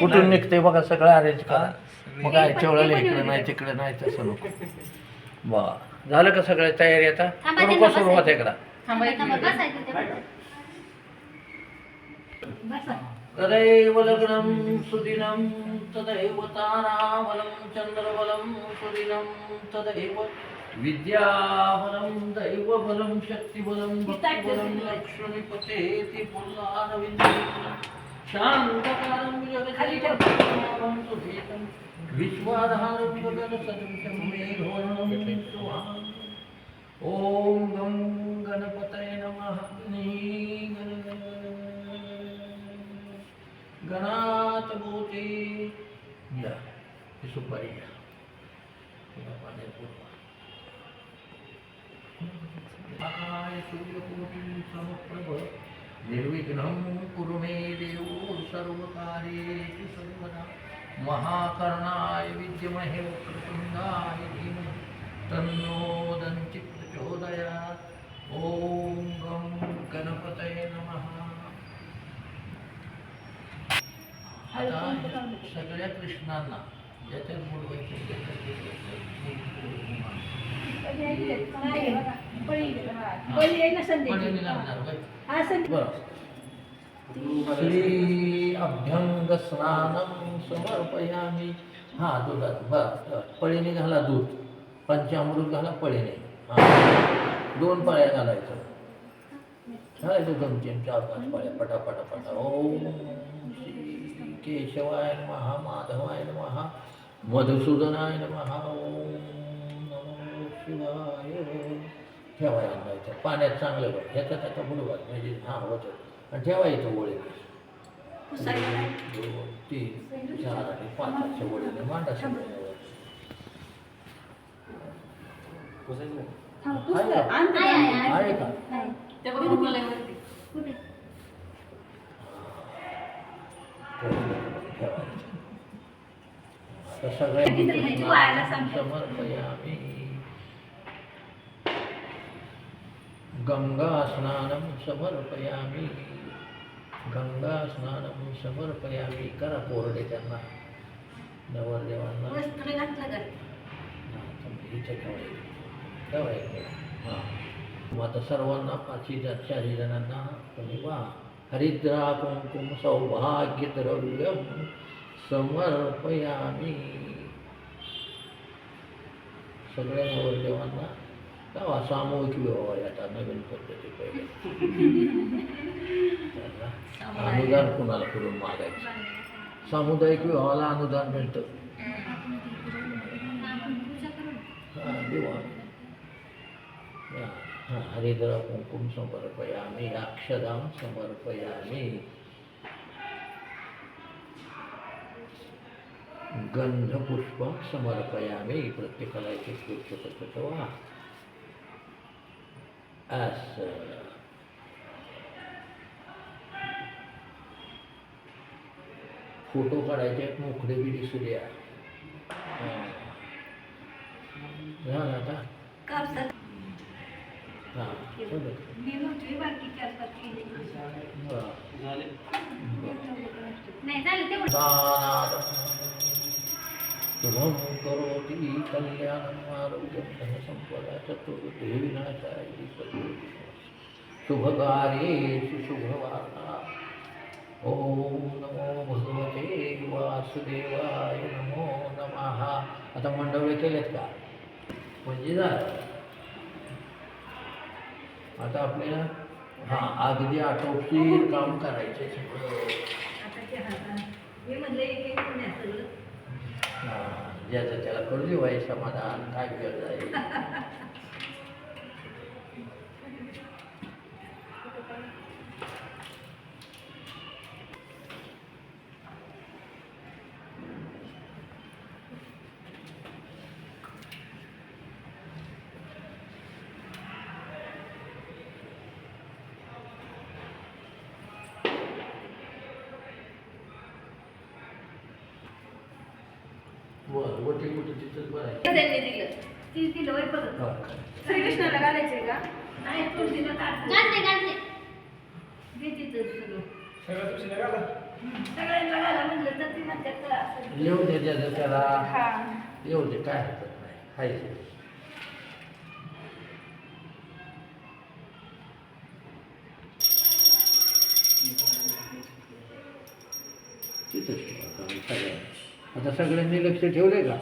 कुठून निघते बघा सगळं अरेंज करा. मग काय चवळाला इकडे नाही तिकडे नाही तसं नको. बा झालं का सगळं तयारी आता करू का सुरुवात एकदा. तदैव लग्नं सुदिनं तदैव ताराबलं चन्द्रबलं सुदिनं तदैव विद्याबलं दैवबलं शक्तिबलं भक्तिबलं लक्ष्मीपतेति पुल्लारविन्दं शान्तकारं जगदीशं सुधीतं विश्वाधारं गगनसदृशं मेघवर्णं सुहानं. ॐ गं गणपतये नमः. गणात भूते या ही सुपारी या आय सूर्यकोटि समप्रभ निर्विघ्नं कुरु मे देव सर्वकार्येषु सर्वदा. महाकर्णाय विद्महे वक्रतुण्डाय धीमहि तन्नो दन्ति प्रचोदयात्. ॐ गं गणपतये नमः. आता सगळ्या कृष्णांना ज्याच्यात बुडवायचे श्री अभ्यंग स्नानं समर्पयामी. हा दुधात पळीने घाला दूध, पंचामृत घाला पळीने. हा 2 पळ्या घालायचं. घालायचं 2, 3, 4, 5 पळ्या पटापटा. ओम केशवाय नमः, माधवाय नमः, मधुसूदनाय नमः. ओम नमो शिवाय. ठेवायला जायचं पाण्यात चांगलं बघ. ह्याच्यात आता बुडवा म्हणजे हा होतं आणि ठेवायचं ओळी 2, 3, 4 आणि 5 अशा ओळीने मांडा सगळं. आहे का समर्पयामि. गंगा स्नानं समर्पयामि. गंगा स्नानं समर्पयामि. करा कोरडे त्यांना नवरदेवांना. हां मग आता सर्वांना 5-4 जणांना तुम्ही वा हरिद्रा कुंकुम सौभाग्य द्रव्यम समर्पयामि. सगळ्या नवरदेवांना तेव्हा सामूहिक विवाह आहे आता नवीन पद्धती. पहिले अनुदान कुणाला करून मागायचं. सामुदायिक विवाहाला अनुदान मिळतं. हरिद्रा कुंकुम समर्पयामि. अक्षदां समर्पयामि. गंधपुष्पं समर्पयामि. प्रत्येकाला एक पुष्प वा असं. फोटो काढायचे मोकळे बी दिसू द्या. झालं आता. शुभं करोति कल्याणं आरोग्यं धनसम्पदा चतुर्थे विनाशाय शुभकार्येषु शुभवार्ता. ॐ नमो भगवते वासुदेवाय नमो नमः. आता मंडळे केलेत का म्हणजे झालं. आता आपल्याला अगदी आटोपशीर काम करायचे सगळं. ज्याचं त्याला करू दे वाई समाधान काय केलं जाईल. वटी कुठे तिथंच बरं त्यांनी दिलं ती दिलं वय परत श्रीकृष्णाला घालायचंय का नाही तुळशीला घातले घे तिथं सगळं तुळशीला घाला. सगळ्यांना घाला म्हटलं तर ती म्हणतात असं. येऊ दे ज्याचं त्याला हा. येऊ दे, काय हरकत नाही, हाय ते. तिथंच ठेवा आता सगळ्यांनी. आता सगळ्यांनी लक्ष ठेवले का?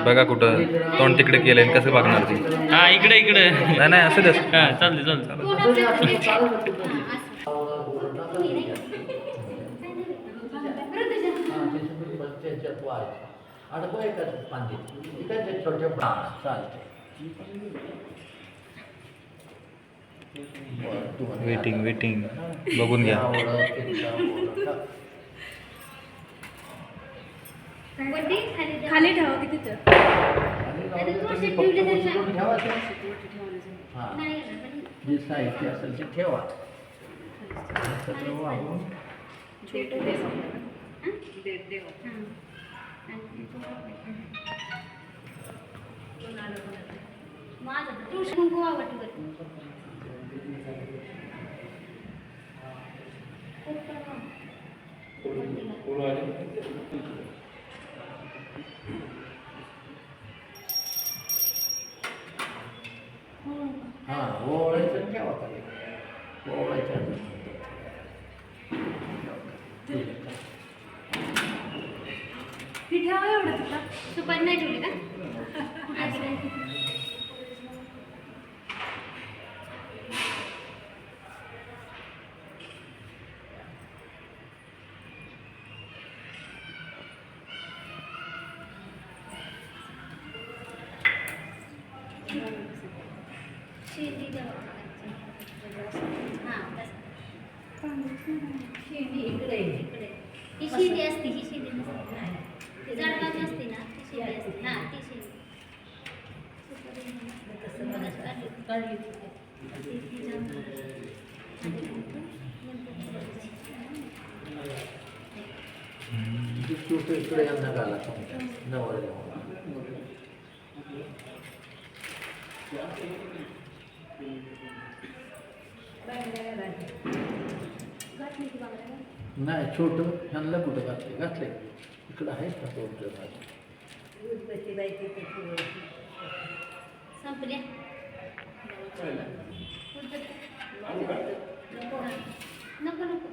बघा कुठं तोंड तिकडे केलंय कसं बघणार ते. हा इकडे इकडे नाही नाही असं दस. हा चालते चालते. वेटिंग वेटिंग बघून घ्या. खाली ठेवा की तिथं. जे साहित्य असेल ते ठेवा. हा ओवाळायचं ठेवा खाली. ओवाळायचं ती ठेवा एवढं तुला. सुपारी नाही ठेवली का? शेंडी द्यावं. हां तसं. शेंडी इकडे इकडे. ही शेंडी असते, ही शेंडी नसते. ती झाडपाची असते ना, ती शेंडी असते. हां ती शेंडी. इकडे यांना घाला नवर. नाही छोटं ह्यांना कुठं घातले घातले इकडं आहे का दोन संपल्या. नको नको.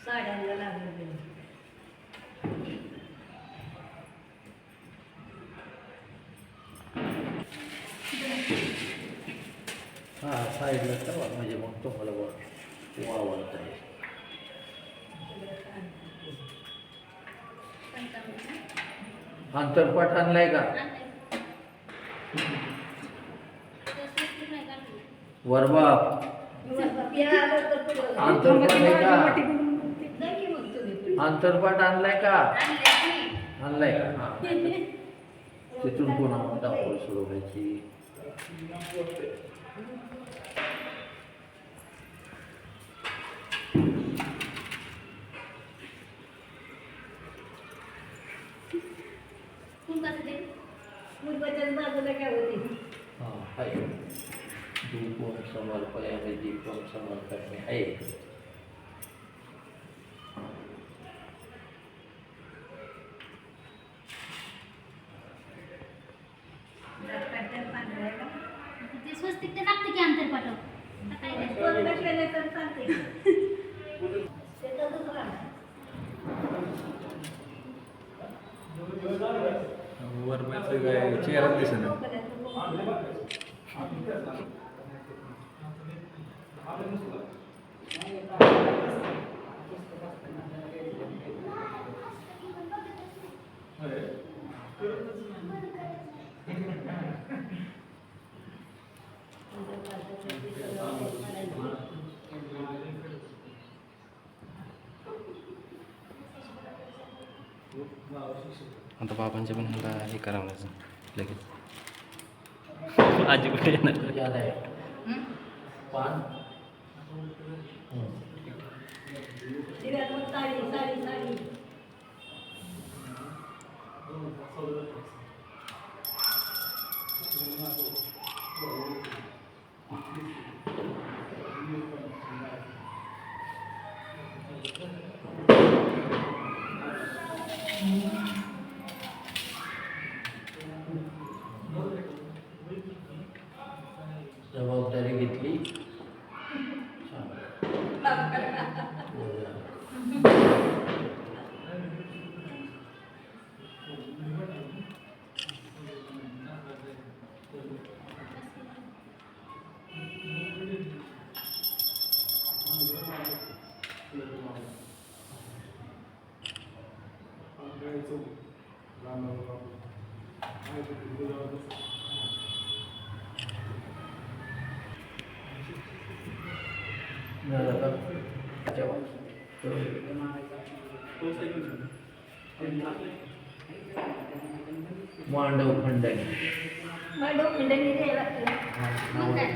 साड्यांना लागलं. हां साईडला ठेवा म्हणजे मग तुम्हाला वावरता येईल. अंतरपाठ आणलाय का? वरबाप अंतरपाठ आहे का? अंतरपाठ आणलाय का? आणलाय का? हां तिथून पुन्हा धावपळ सुरू व्हायची. बाजूला काय होती. हां आहे. धूपम समर्पयामि दीपम समर्पयामि आहे. ते स्वस्तिक ते लागतं की अंतर पाठव. वर काय चेहरा दिसेना. आता बाबांचे पण मला हे करावं लागेल लगेच. आजी कुठे येणार? ज्यादा आहे. पान मांडव खंडणी मांडव खंडणी द्यायला लागतं. मग काय?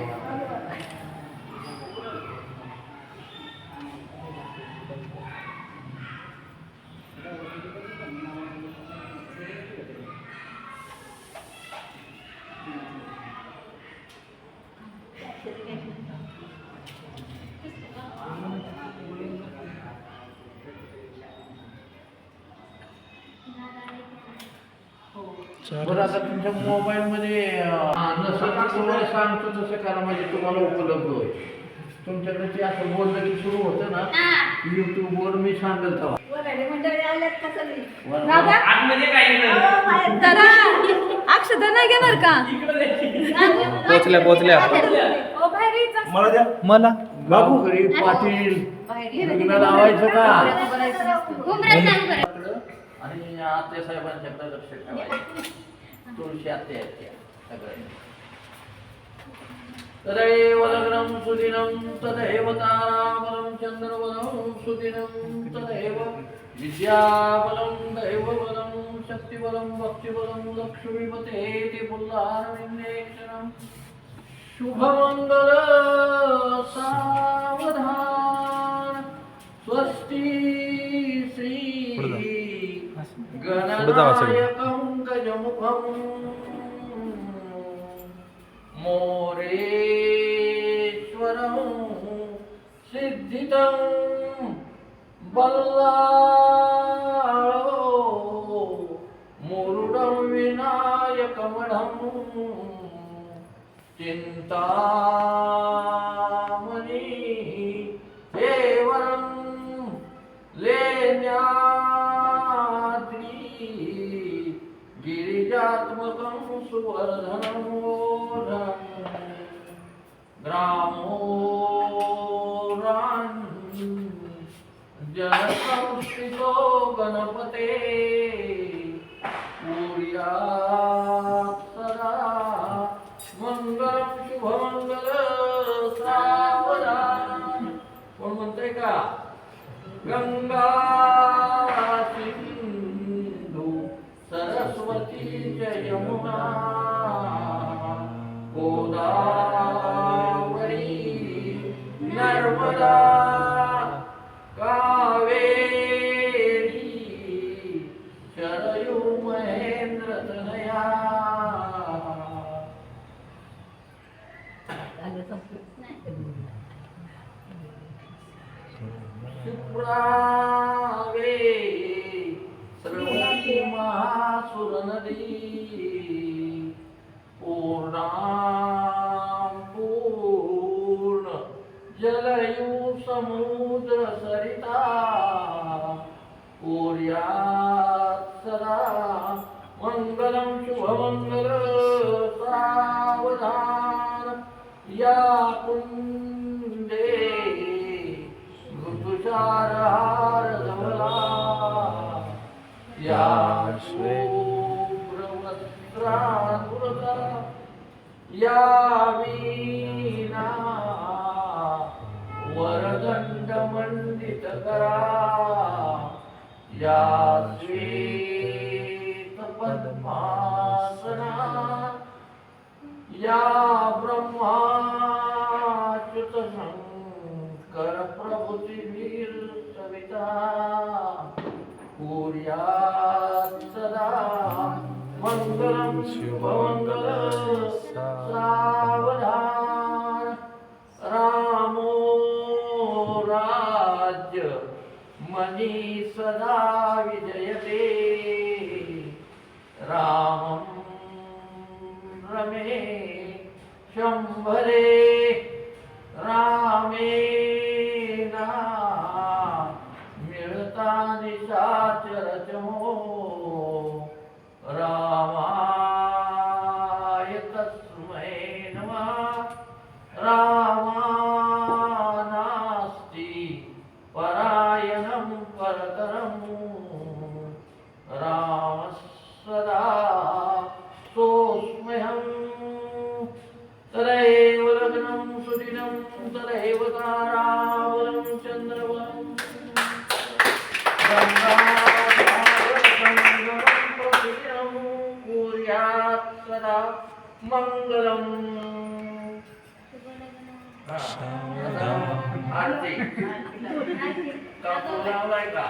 बरं आता तुमच्या मोबाईलमध्ये नसेल तर तुम्हाला सांगतो तसं करा म्हणजे तुम्हाला उपलब्ध होईल. तुमच्याकडे ते असं बोललं की सुरू होतं ना हा. यूट्यूबवर मी सांगेल तेव्हा. वराडे मंडळी आल्यात का सगळी? वर- दादा? आतमध्ये काय इकडं? अहो, बाहेर जरा. अक्षता नाही घेणार का? पोचल्या ओ, बाहेर यायचं. मला द्या मला गावकरी पाटील लग्न लावायचं का घुमरं चालू करा. आणि आत्या साहेबांच्याकडे लक्ष ठेवायचं. तुळशी आत्या आहेत त्या सगळ्या. तदैव लग्नं सुदिनं तदैव ताराबलं चंद्रबलं सुदिनं तदैव विद्याबलं दैवबलं शक्तिबलं भक्तिबलं लक्ष्मीपतेति पुल्लारविन्देक्षणं शुभमंगल सावधान स्वस्ति श्री गणनायकं गजमुखं मोरेश्वरं सिद्धितं बल्लाळो मुरुडं विनायकमढं चिंतामणि देवरं लेण्याद्रि गिरिजात्मकं सुवर्धनं ग्रामो जनसंस्थितो गणपते कुर्यात् सदा मंगलम शुभमंगल सावधान. कोण म्हणतंय का? गंगा सिंधू सरस्वती च यमुना गोदावरी नर्मदा कावेरी शरयू महेंद्र तनया. शुभ्रावे सर्वती महासुर नदी पूर्ण जलयू समुद्र सरिता कुर्यात् सदा मंगलम शुभमंगल सावधान. या कुंडे ऋतुचारहार धवला या शुभ्रवस्त्रानुरता या वीणा वरदंड मंडित करा या श्वेत पद्मासना या ब्रह्माच्युत शंकर प्रभुतिभिर सविता कुर्यात् सदा मंगलम शुभमंगल सावधान. रामो राज्य मनी सदा विजयते रामं रमे शंभरे रामेना मिळता निशाचर चमो रामाय तस्मै नमः. रामानास्ति परायणं परतरं राम सदा लोकात् सदा मंगलम. आरती कापूर लावलाय का?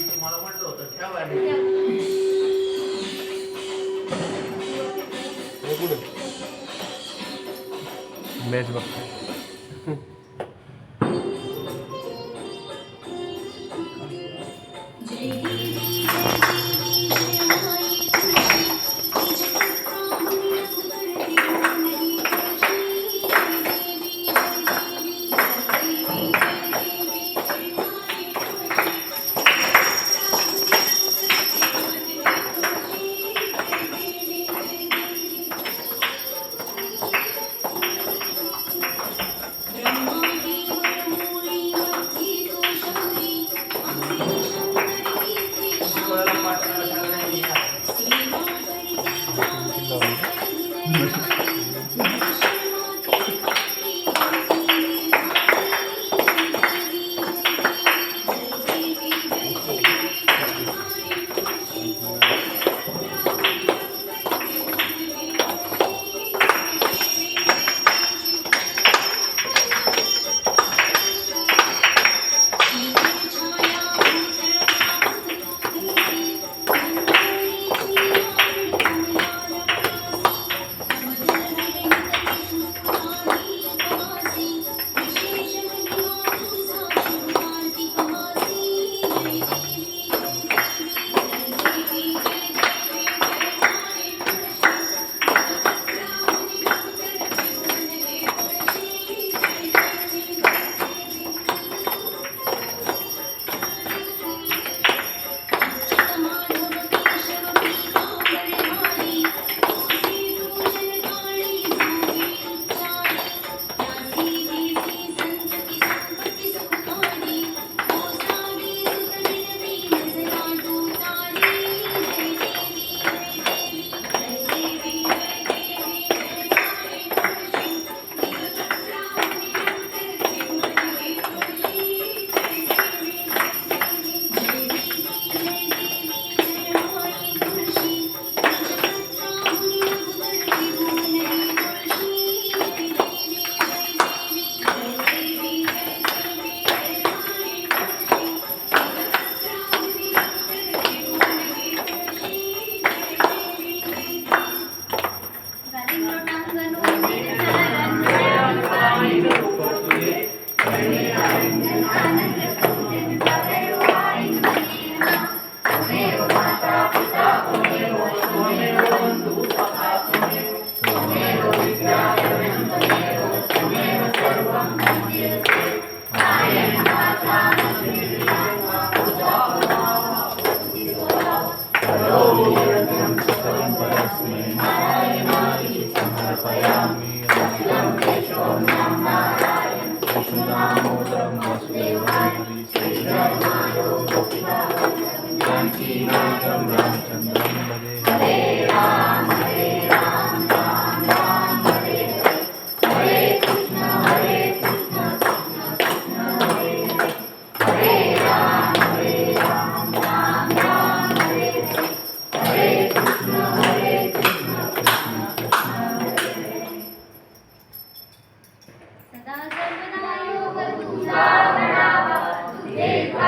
तुम्हाला म्हटलं होतं ठेवायला. मॅच बघ. ब्रह्मादेव मूळी मध्य दोषारी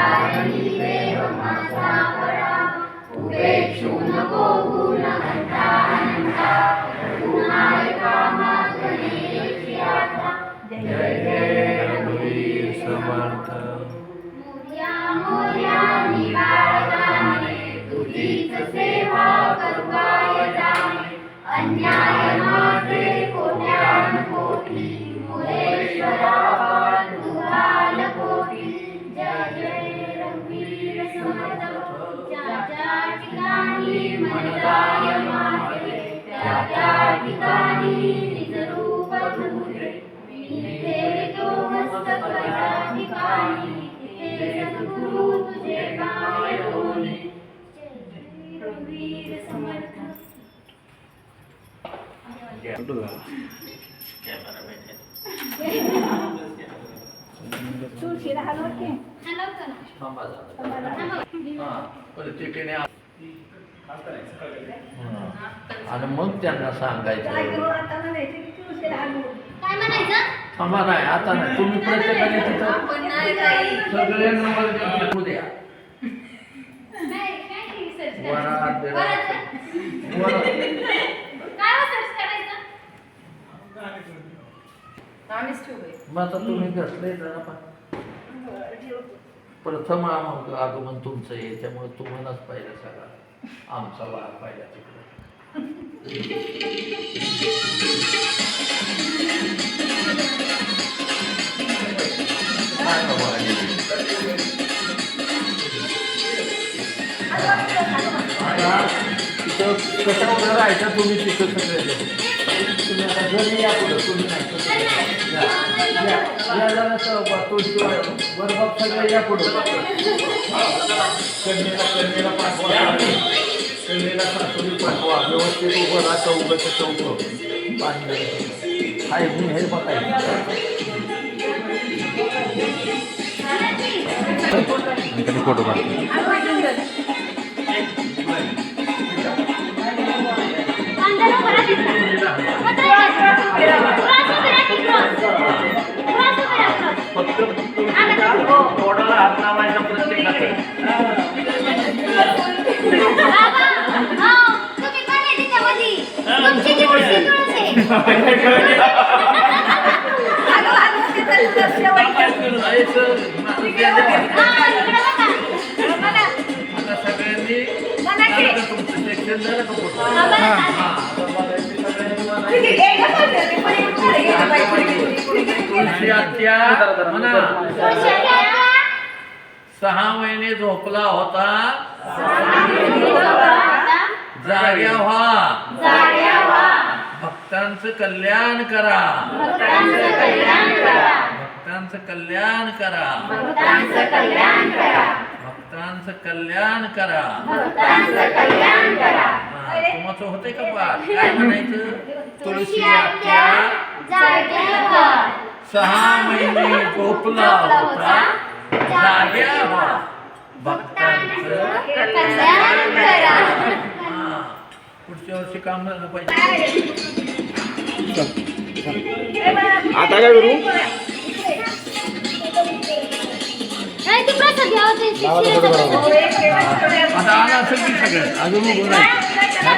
तारणी देव माझा बळा उपेक्षू नको गुण घंटा अनंता गुणाय कामाग्नेची आता जय जय रघुवीर समर्थ मोर्या मोर्या निराळगाने तुझीच सेवा करुवाय जाणे अन्याय माझे कोट्यान कोटी मोरेश्वरा तुहाल कोटी जय जय रघुवीर समर्थ ज्या ज्या ठिकाणी मन जाय माझे त्या त्या ठिकाणी निज रूप तुझे मी ठेवितो मस्तक त्या ठिकाणी तिथे सद्गुरु तुझे पाय रोनी जय जय रघुवीर समर्थ हलवतो ना थांबा जरा. हां, पण तिकडे हां. आणि मग त्यांना सांगायचं काय म्हणायचं थांबा नाही आता नाही तुम्ही प्रत्येकाने तिथं सगळे नंबर देऊ द्या काय काय रिसर्च वरात करायचं वरात. वरात? काय रिसर्च करायचं मग आता तुम्ही घसले जरा पण प्रथम आगमन तुमचं आहे त्यामुळे तुम्हालाच पाहिजे सगळा आमचा वाद पाहिजे तिकडे काय बाबा आहे? आता तिथं कशावर राहायचं तुम्ही तिथं सगळे तुम्ही आता घरी या पुढं तुम्ही नाही या जरा तुळशी बरोबर सगळे या पुढं कन्येला पाठवा कन्येला सासूरी पाठवा व्यवस्थित उभं राहा चौघं चौघं पाणी हाय मी हे बघायचं कधी फोटो काढतो तोडाला हात लावायचा प्रत्येकाचा तुम्ही कोण आहे त्याच्यामध्ये तुमची जी कुस्ती तुळस आता सगळ्यांनी तुमचं सेक्शन झालं का फोटो तुळशी आत्या म्हणा 6 महिने झोपला होता जाग्या व्हा भक्तांचं कल्याण करा भक्तांचं कल्याण करा भक्तांचं कल्याण करा तुमचं होतंय का पाठ काय म्हणायचं तुळशी आत्या 6 महिने झोपला होता जाग्या व्हा भक्तांचं कल्याण करा हां पुढच्या वर्षी काम झालं पाहिजे आता काय करू नाही ते प्रसाद घ्यावं ते आता आला असेल की सगळं अजून बोलायचं